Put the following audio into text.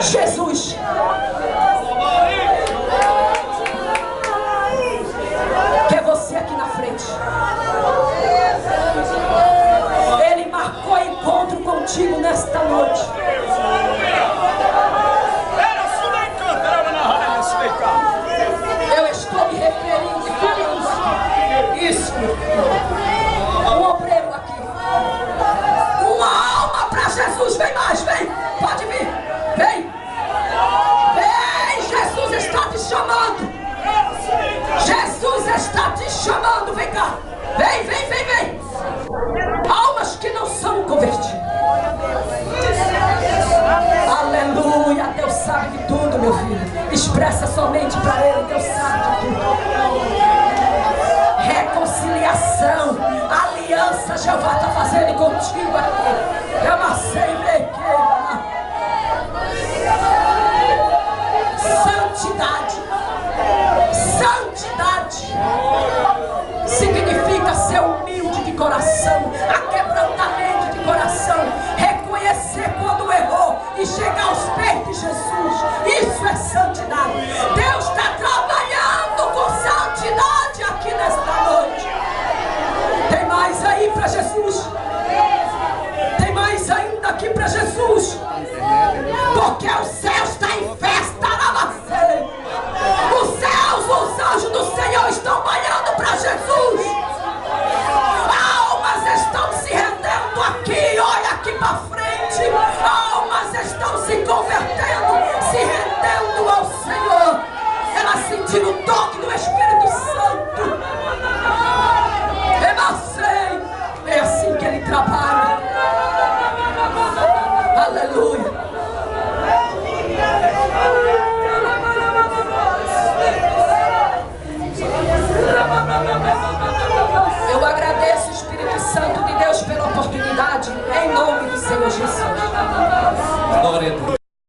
Jesus. Quer você aqui na frente. Ele marcou encontro contigo nesta noite. Eu estou me referindo e falando aqui. Isso. Um obreiro aqui. Uma alma para Jesus. Vem mais, vem. Pode vir. Vem. Vem. Jesus está te chamando. Jesus está te chamando. Vem cá. Vem, vem, vem, vem. Almas que não são convertidas. Aleluia. Deus sabe de tudo, meu filho. Expressa somente para Ele. Deus sabe de tudo. Reconciliação. Aliança Jeová está fazendo contigo aqui. Eu amassei mequeira. Santidade. Santidade significa ser humilde de coração, aquebrantamento de coração, reconhecer quando errou e chegar aos pés de Jesus. Isso é santidade. Deus está trabalhando com santidade aqui nesta noite. Tem mais aí para Jesus? Tem mais ainda aqui para Jesus? Porque o céu está em festa na maçã. Os céus, os anjos do Senhor estão banhando para Jesus. Almas estão se rendendo aqui. Olha aqui para frente. Almas estão se convertendo, se rendendo ao Senhor. Elas sentiram o toque do Espírito Santo. É assim que Ele trabalha. Aleluia. Eu agradeço, Espírito Santo de Deus, pela oportunidade, em nome do Senhor Jesus. Glória a Deus.